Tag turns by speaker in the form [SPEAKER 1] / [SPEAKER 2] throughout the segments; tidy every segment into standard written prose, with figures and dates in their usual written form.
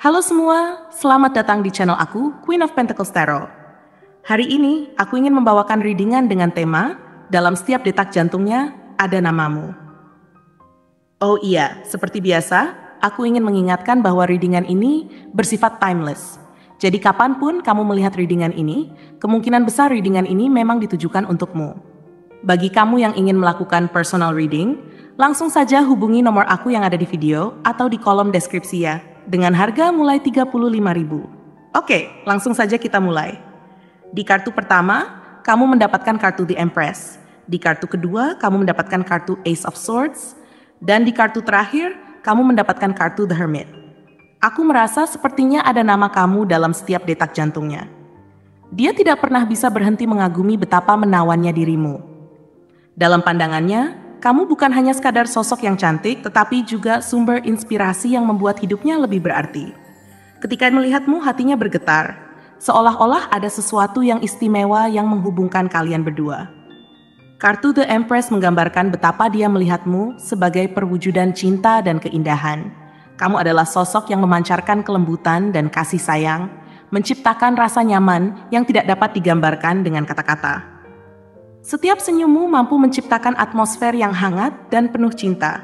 [SPEAKER 1] Halo semua, selamat datang di channel aku, Queen of Pentacles Tarot. Hari ini, aku ingin membawakan readingan dengan tema, dalam setiap detak jantungnya, ada namamu. Oh iya, seperti biasa, aku ingin mengingatkan bahwa readingan ini bersifat timeless. Jadi kapanpun kamu melihat readingan ini, kemungkinan besar readingan ini memang ditujukan untukmu. Bagi kamu yang ingin melakukan personal reading, langsung saja hubungi nomor aku yang ada di video atau di kolom deskripsi ya, dengan harga mulai 35.000. Oke, langsung saja kita mulai. Di kartu pertama, kamu mendapatkan kartu The Empress. Di kartu kedua, kamu mendapatkan kartu Ace of Swords. Dan di kartu terakhir, kamu mendapatkan kartu The Hermit. Aku merasa sepertinya ada nama kamu dalam setiap detak jantungnya. Dia tidak pernah bisa berhenti mengagumi betapa menawannya dirimu. Dalam pandangannya, kamu bukan hanya sekadar sosok yang cantik, tetapi juga sumber inspirasi yang membuat hidupnya lebih berarti. Ketika melihatmu, hatinya bergetar, seolah-olah ada sesuatu yang istimewa yang menghubungkan kalian berdua. Kartu The Empress menggambarkan betapa dia melihatmu sebagai perwujudan cinta dan keindahan. Kamu adalah sosok yang memancarkan kelembutan dan kasih sayang, menciptakan rasa nyaman yang tidak dapat digambarkan dengan kata-kata. Setiap senyummu mampu menciptakan atmosfer yang hangat dan penuh cinta,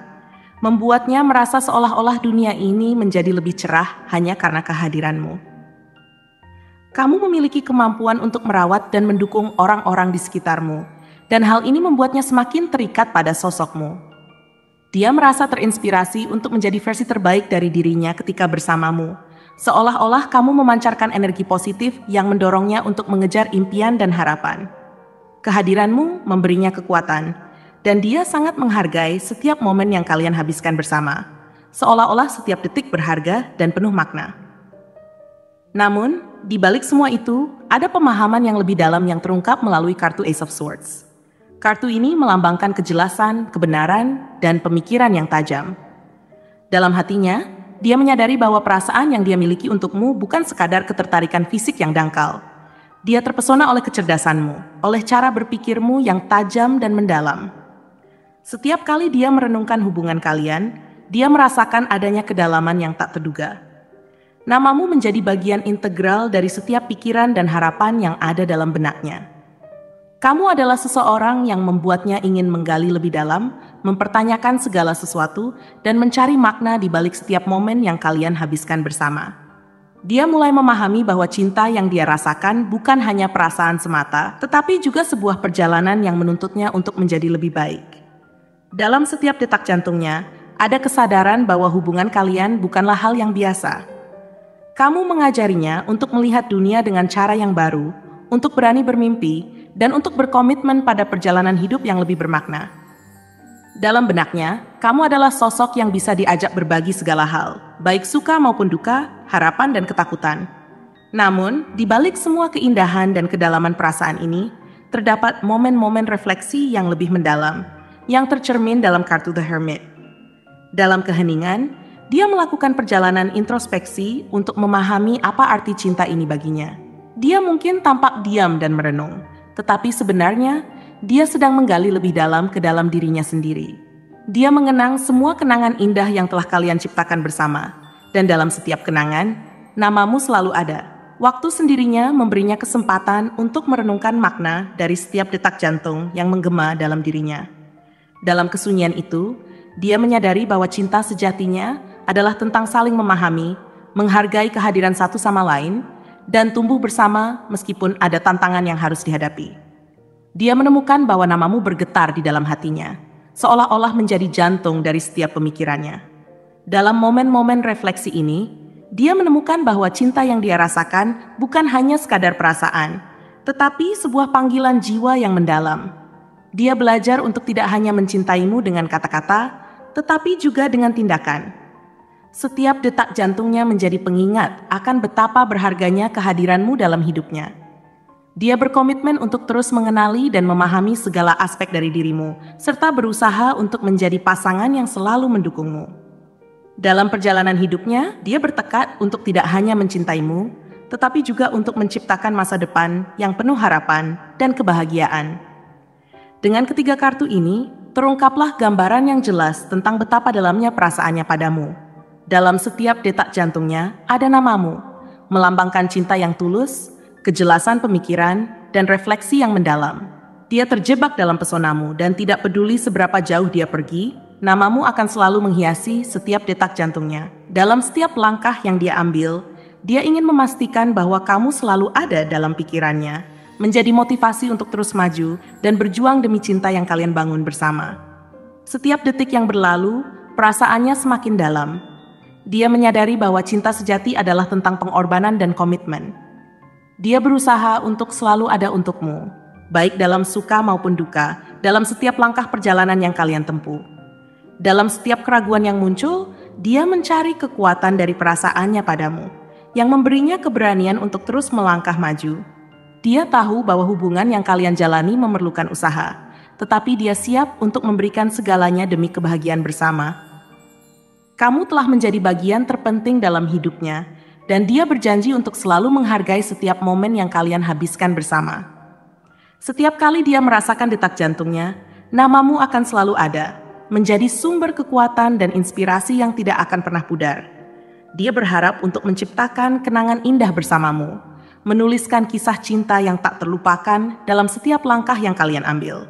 [SPEAKER 1] membuatnya merasa seolah-olah dunia ini menjadi lebih cerah hanya karena kehadiranmu. Kamu memiliki kemampuan untuk merawat dan mendukung orang-orang di sekitarmu, dan hal ini membuatnya semakin terikat pada sosokmu. Dia merasa terinspirasi untuk menjadi versi terbaik dari dirinya ketika bersamamu, seolah-olah kamu memancarkan energi positif yang mendorongnya untuk mengejar impian dan harapan. Kehadiranmu memberinya kekuatan, dan dia sangat menghargai setiap momen yang kalian habiskan bersama, seolah-olah setiap detik berharga dan penuh makna. Namun, di balik semua itu, ada pemahaman yang lebih dalam yang terungkap melalui kartu Ace of Swords. Kartu ini melambangkan kejelasan, kebenaran, dan pemikiran yang tajam. Dalam hatinya, dia menyadari bahwa perasaan yang dia miliki untukmu bukan sekadar ketertarikan fisik yang dangkal. Dia terpesona oleh kecerdasanmu, oleh cara berpikirmu yang tajam dan mendalam. Setiap kali dia merenungkan hubungan kalian, dia merasakan adanya kedalaman yang tak terduga. Namamu menjadi bagian integral dari setiap pikiran dan harapan yang ada dalam benaknya. Kamu adalah seseorang yang membuatnya ingin menggali lebih dalam, mempertanyakan segala sesuatu, dan mencari makna di balik setiap momen yang kalian habiskan bersama. Dia mulai memahami bahwa cinta yang dia rasakan bukan hanya perasaan semata, tetapi juga sebuah perjalanan yang menuntutnya untuk menjadi lebih baik. Dalam setiap detak jantungnya, ada kesadaran bahwa hubungan kalian bukanlah hal yang biasa. Kamu mengajarinya untuk melihat dunia dengan cara yang baru, untuk berani bermimpi, dan untuk berkomitmen pada perjalanan hidup yang lebih bermakna. Dalam benaknya, kamu adalah sosok yang bisa diajak berbagi segala hal, baik suka maupun duka, harapan dan ketakutan. Namun, di balik semua keindahan dan kedalaman perasaan ini, terdapat momen-momen refleksi yang lebih mendalam, yang tercermin dalam kartu The Hermit. Dalam keheningan, dia melakukan perjalanan introspeksi untuk memahami apa arti cinta ini baginya. Dia mungkin tampak diam dan merenung, tetapi sebenarnya, dia sedang menggali lebih dalam ke dalam dirinya sendiri. Dia mengenang semua kenangan indah yang telah kalian ciptakan bersama. Dan dalam setiap kenangan, namamu selalu ada. Waktu sendirinya memberinya kesempatan untuk merenungkan makna dari setiap detak jantung yang menggema dalam dirinya. Dalam kesunyian itu, dia menyadari bahwa cinta sejatinya adalah tentang saling memahami, menghargai kehadiran satu sama lain, dan tumbuh bersama meskipun ada tantangan yang harus dihadapi. Dia menemukan bahwa namamu bergetar di dalam hatinya, seolah-olah menjadi jantung dari setiap pemikirannya. Dalam momen-momen refleksi ini, dia menemukan bahwa cinta yang dia rasakan bukan hanya sekadar perasaan, tetapi sebuah panggilan jiwa yang mendalam. Dia belajar untuk tidak hanya mencintaimu dengan kata-kata, tetapi juga dengan tindakan. Setiap detak jantungnya menjadi pengingat akan betapa berharganya kehadiranmu dalam hidupnya. Dia berkomitmen untuk terus mengenali dan memahami segala aspek dari dirimu, serta berusaha untuk menjadi pasangan yang selalu mendukungmu. Dalam perjalanan hidupnya, dia bertekad untuk tidak hanya mencintaimu, tetapi juga untuk menciptakan masa depan yang penuh harapan dan kebahagiaan. Dengan ketiga kartu ini, terungkaplah gambaran yang jelas tentang betapa dalamnya perasaannya padamu. Dalam setiap detak jantungnya ada namamu, melambangkan cinta yang tulus, kejelasan pemikiran, dan refleksi yang mendalam. Dia terjebak dalam pesonamu dan tidak peduli seberapa jauh dia pergi, namamu akan selalu menghiasi setiap detak jantungnya. Dalam setiap langkah yang dia ambil, dia ingin memastikan bahwa kamu selalu ada dalam pikirannya, menjadi motivasi untuk terus maju dan berjuang demi cinta yang kalian bangun bersama. Setiap detik yang berlalu, perasaannya semakin dalam. Dia menyadari bahwa cinta sejati adalah tentang pengorbanan dan komitmen. Dia berusaha untuk selalu ada untukmu, baik dalam suka maupun duka, dalam setiap langkah perjalanan yang kalian tempuh. Dalam setiap keraguan yang muncul, dia mencari kekuatan dari perasaannya padamu, yang memberinya keberanian untuk terus melangkah maju. Dia tahu bahwa hubungan yang kalian jalani memerlukan usaha, tetapi dia siap untuk memberikan segalanya demi kebahagiaan bersama. Kamu telah menjadi bagian terpenting dalam hidupnya, dan dia berjanji untuk selalu menghargai setiap momen yang kalian habiskan bersama. Setiap kali dia merasakan detak jantungnya, namamu akan selalu ada, menjadi sumber kekuatan dan inspirasi yang tidak akan pernah pudar. Dia berharap untuk menciptakan kenangan indah bersamamu, menuliskan kisah cinta yang tak terlupakan dalam setiap langkah yang kalian ambil.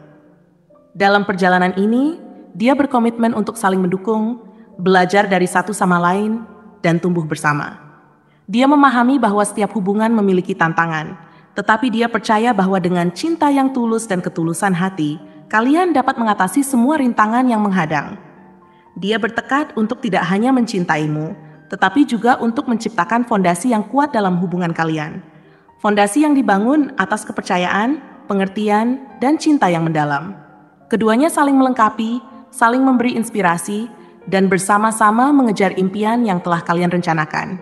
[SPEAKER 1] Dalam perjalanan ini, dia berkomitmen untuk saling mendukung, belajar dari satu sama lain, dan tumbuh bersama. Dia memahami bahwa setiap hubungan memiliki tantangan, tetapi dia percaya bahwa dengan cinta yang tulus dan ketulusan hati, kalian dapat mengatasi semua rintangan yang menghadang. Dia bertekad untuk tidak hanya mencintaimu, tetapi juga untuk menciptakan fondasi yang kuat dalam hubungan kalian. Fondasi yang dibangun atas kepercayaan, pengertian, dan cinta yang mendalam. Keduanya saling melengkapi, saling memberi inspirasi, dan bersama-sama mengejar impian yang telah kalian rencanakan.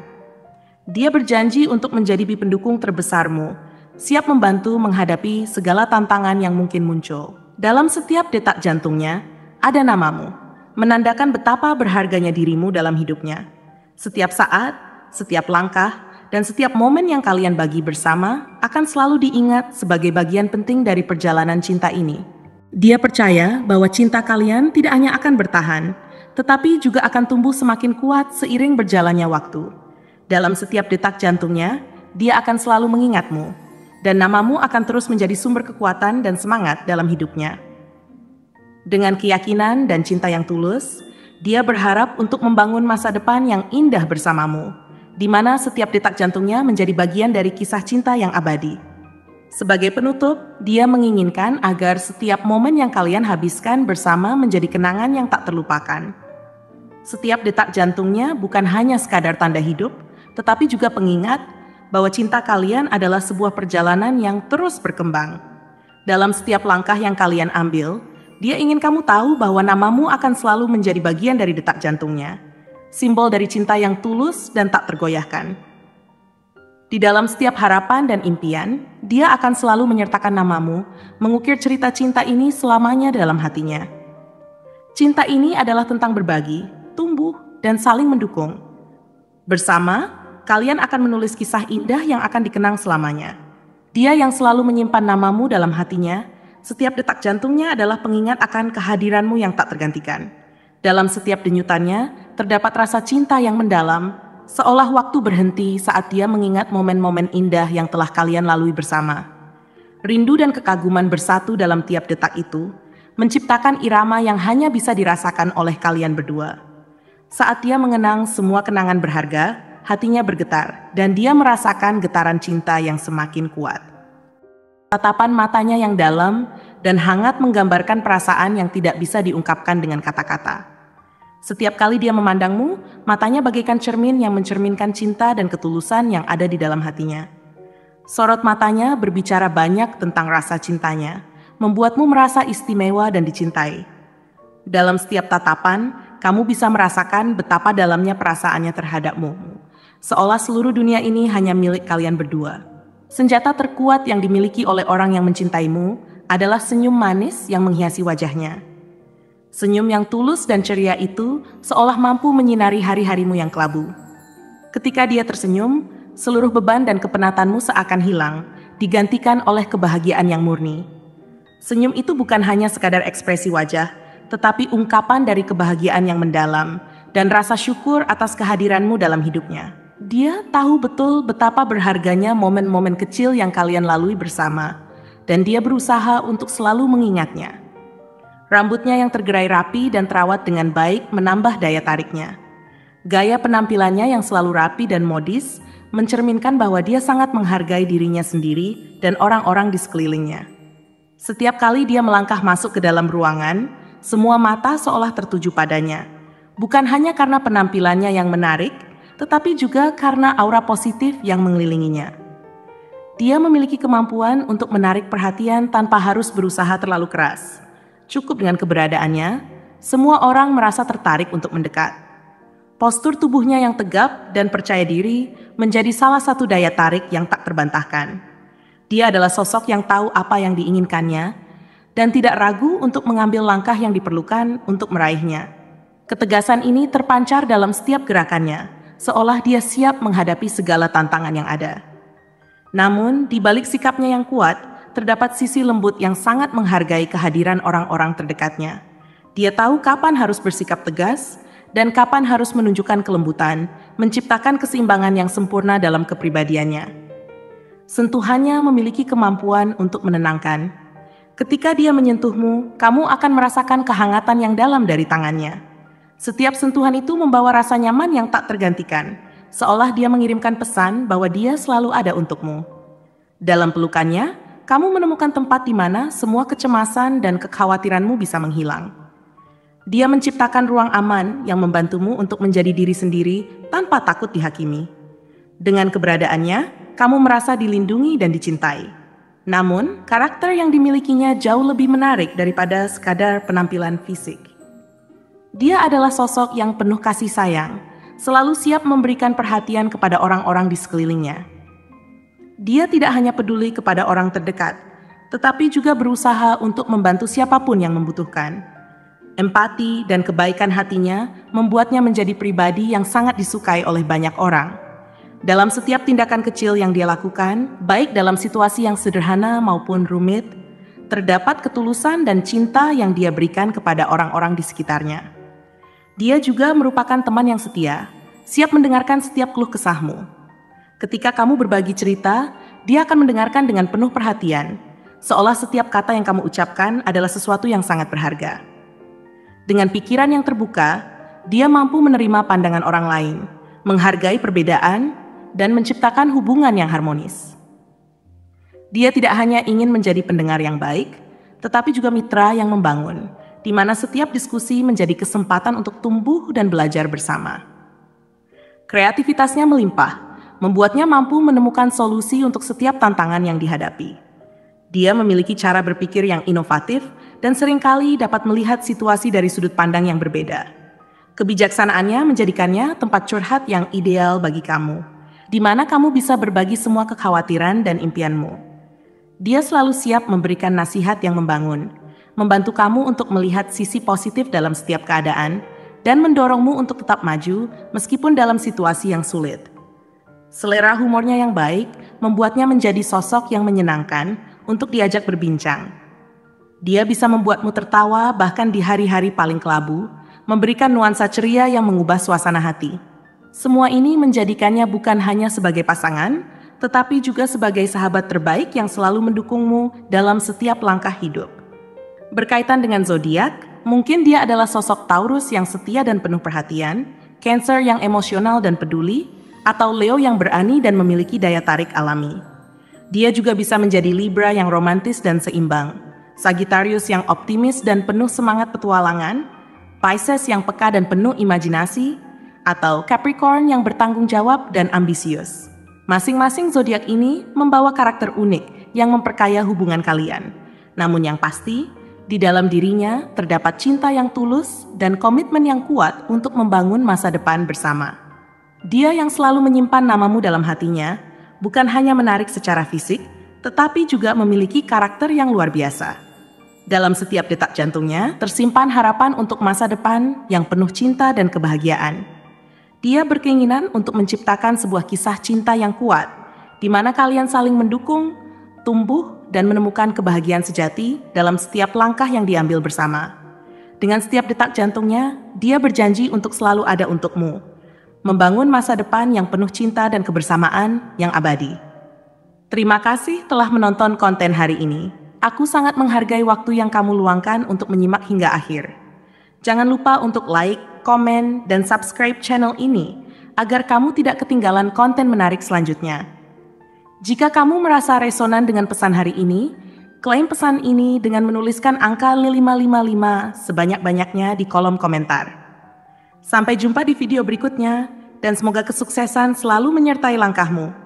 [SPEAKER 1] Dia berjanji untuk menjadi pendukung terbesarmu, siap membantu menghadapi segala tantangan yang mungkin muncul. Dalam setiap detak jantungnya, ada namamu, menandakan betapa berharganya dirimu dalam hidupnya. Setiap saat, setiap langkah, dan setiap momen yang kalian bagi bersama akan selalu diingat sebagai bagian penting dari perjalanan cinta ini. Dia percaya bahwa cinta kalian tidak hanya akan bertahan, tetapi juga akan tumbuh semakin kuat seiring berjalannya waktu. Dalam setiap detak jantungnya, dia akan selalu mengingatmu, dan namamu akan terus menjadi sumber kekuatan dan semangat dalam hidupnya. Dengan keyakinan dan cinta yang tulus, dia berharap untuk membangun masa depan yang indah bersamamu, di mana setiap detak jantungnya menjadi bagian dari kisah cinta yang abadi. Sebagai penutup, dia menginginkan agar setiap momen yang kalian habiskan bersama menjadi kenangan yang tak terlupakan. Setiap detak jantungnya bukan hanya sekadar tanda hidup, tetapi juga pengingat bahwa cinta kalian adalah sebuah perjalanan yang terus berkembang. Dalam setiap langkah yang kalian ambil, dia ingin kamu tahu bahwa namamu akan selalu menjadi bagian dari detak jantungnya, simbol dari cinta yang tulus dan tak tergoyahkan. Di dalam setiap harapan dan impian, dia akan selalu menyertakan namamu, mengukir cerita cinta ini selamanya dalam hatinya. Cinta ini adalah tentang berbagi, tumbuh, dan saling mendukung. Bersama, kalian akan menulis kisah indah yang akan dikenang selamanya. Dia yang selalu menyimpan namamu dalam hatinya, setiap detak jantungnya adalah pengingat akan kehadiranmu yang tak tergantikan. Dalam setiap denyutannya, terdapat rasa cinta yang mendalam, seolah waktu berhenti saat dia mengingat momen-momen indah yang telah kalian lalui bersama. Rindu dan kekaguman bersatu dalam tiap detak itu, menciptakan irama yang hanya bisa dirasakan oleh kalian berdua. Saat dia mengenang semua kenangan berharga, hatinya bergetar, dan dia merasakan getaran cinta yang semakin kuat. Tatapan matanya yang dalam dan hangat menggambarkan perasaan yang tidak bisa diungkapkan dengan kata-kata. Setiap kali dia memandangmu, matanya bagaikan cermin yang mencerminkan cinta dan ketulusan yang ada di dalam hatinya. Sorot matanya berbicara banyak tentang rasa cintanya, membuatmu merasa istimewa dan dicintai. Dalam setiap tatapan, kamu bisa merasakan betapa dalamnya perasaannya terhadapmu, seolah seluruh dunia ini hanya milik kalian berdua. Senjata terkuat yang dimiliki oleh orang yang mencintaimu adalah senyum manis yang menghiasi wajahnya. Senyum yang tulus dan ceria itu seolah mampu menyinari hari-harimu yang kelabu. Ketika dia tersenyum, seluruh beban dan kepenatanmu seakan hilang, digantikan oleh kebahagiaan yang murni. Senyum itu bukan hanya sekadar ekspresi wajah, tetapi ungkapan dari kebahagiaan yang mendalam dan rasa syukur atas kehadiranmu dalam hidupnya. Dia tahu betul betapa berharganya momen-momen kecil yang kalian lalui bersama, dan dia berusaha untuk selalu mengingatnya. Rambutnya yang tergerai rapi dan terawat dengan baik menambah daya tariknya. Gaya penampilannya yang selalu rapi dan modis mencerminkan bahwa dia sangat menghargai dirinya sendiri dan orang-orang di sekelilingnya. Setiap kali dia melangkah masuk ke dalam ruangan, semua mata seolah tertuju padanya. Bukan hanya karena penampilannya yang menarik, tetapi juga karena aura positif yang mengelilinginya. Dia memiliki kemampuan untuk menarik perhatian tanpa harus berusaha terlalu keras. Cukup dengan keberadaannya, semua orang merasa tertarik untuk mendekat. Postur tubuhnya yang tegap dan percaya diri menjadi salah satu daya tarik yang tak terbantahkan. Dia adalah sosok yang tahu apa yang diinginkannya dan tidak ragu untuk mengambil langkah yang diperlukan untuk meraihnya. Ketegasan ini terpancar dalam setiap gerakannya, seolah dia siap menghadapi segala tantangan yang ada. Namun, di balik sikapnya yang kuat, terdapat sisi lembut yang sangat menghargai kehadiran orang-orang terdekatnya. Dia tahu kapan harus bersikap tegas dan kapan harus menunjukkan kelembutan, menciptakan keseimbangan yang sempurna dalam kepribadiannya. Sentuhannya memiliki kemampuan untuk menenangkan. Ketika dia menyentuhmu, kamu akan merasakan kehangatan yang dalam dari tangannya. Setiap sentuhan itu membawa rasa nyaman yang tak tergantikan, seolah dia mengirimkan pesan bahwa dia selalu ada untukmu. Dalam pelukannya, kamu menemukan tempat di mana semua kecemasan dan kekhawatiranmu bisa menghilang. Dia menciptakan ruang aman yang membantumu untuk menjadi diri sendiri tanpa takut dihakimi. Dengan keberadaannya, kamu merasa dilindungi dan dicintai. Namun, karakter yang dimilikinya jauh lebih menarik daripada sekadar penampilan fisik. Dia adalah sosok yang penuh kasih sayang, selalu siap memberikan perhatian kepada orang-orang di sekelilingnya. Dia tidak hanya peduli kepada orang terdekat, tetapi juga berusaha untuk membantu siapapun yang membutuhkan. Empati dan kebaikan hatinya membuatnya menjadi pribadi yang sangat disukai oleh banyak orang. Dalam setiap tindakan kecil yang dia lakukan, baik dalam situasi yang sederhana maupun rumit, terdapat ketulusan dan cinta yang dia berikan kepada orang-orang di sekitarnya. Dia juga merupakan teman yang setia, siap mendengarkan setiap keluh kesahmu. Ketika kamu berbagi cerita, dia akan mendengarkan dengan penuh perhatian, seolah setiap kata yang kamu ucapkan adalah sesuatu yang sangat berharga. Dengan pikiran yang terbuka, dia mampu menerima pandangan orang lain, menghargai perbedaan, dan menciptakan hubungan yang harmonis. Dia tidak hanya ingin menjadi pendengar yang baik, tetapi juga mitra yang membangun, di mana setiap diskusi menjadi kesempatan untuk tumbuh dan belajar bersama. Kreativitasnya melimpah, membuatnya mampu menemukan solusi untuk setiap tantangan yang dihadapi. Dia memiliki cara berpikir yang inovatif dan seringkali dapat melihat situasi dari sudut pandang yang berbeda. Kebijaksanaannya menjadikannya tempat curhat yang ideal bagi kamu, di mana kamu bisa berbagi semua kekhawatiran dan impianmu. Dia selalu siap memberikan nasihat yang membangun, membantu kamu untuk melihat sisi positif dalam setiap keadaan, dan mendorongmu untuk tetap maju meskipun dalam situasi yang sulit. Selera humornya yang baik membuatnya menjadi sosok yang menyenangkan untuk diajak berbincang. Dia bisa membuatmu tertawa bahkan di hari-hari paling kelabu, memberikan nuansa ceria yang mengubah suasana hati. Semua ini menjadikannya bukan hanya sebagai pasangan, tetapi juga sebagai sahabat terbaik yang selalu mendukungmu dalam setiap langkah hidup. Berkaitan dengan zodiak, mungkin dia adalah sosok Taurus yang setia dan penuh perhatian, Cancer yang emosional dan peduli, atau Leo yang berani dan memiliki daya tarik alami. Dia juga bisa menjadi Libra yang romantis dan seimbang, Sagittarius yang optimis dan penuh semangat petualangan, Pisces yang peka dan penuh imajinasi, atau Capricorn yang bertanggung jawab dan ambisius. Masing-masing zodiak ini membawa karakter unik yang memperkaya hubungan kalian. Namun yang pasti, di dalam dirinya terdapat cinta yang tulus dan komitmen yang kuat untuk membangun masa depan bersama. Dia yang selalu menyimpan namamu dalam hatinya, bukan hanya menarik secara fisik, tetapi juga memiliki karakter yang luar biasa. Dalam setiap detak jantungnya tersimpan harapan untuk masa depan yang penuh cinta dan kebahagiaan. Dia berkeinginan untuk menciptakan sebuah kisah cinta yang kuat, di mana kalian saling mendukung, tumbuh, dan menemukan kebahagiaan sejati dalam setiap langkah yang diambil bersama. Dengan setiap detak jantungnya, dia berjanji untuk selalu ada untukmu, membangun masa depan yang penuh cinta dan kebersamaan yang abadi. Terima kasih telah menonton konten hari ini. Aku sangat menghargai waktu yang kamu luangkan untuk menyimak hingga akhir. Jangan lupa untuk like, komen, dan subscribe channel ini agar kamu tidak ketinggalan konten menarik selanjutnya. Jika kamu merasa resonan dengan pesan hari ini, klaim pesan ini dengan menuliskan angka 555 sebanyak-banyaknya di kolom komentar. Sampai jumpa di video berikutnya, dan semoga kesuksesan selalu menyertai langkahmu.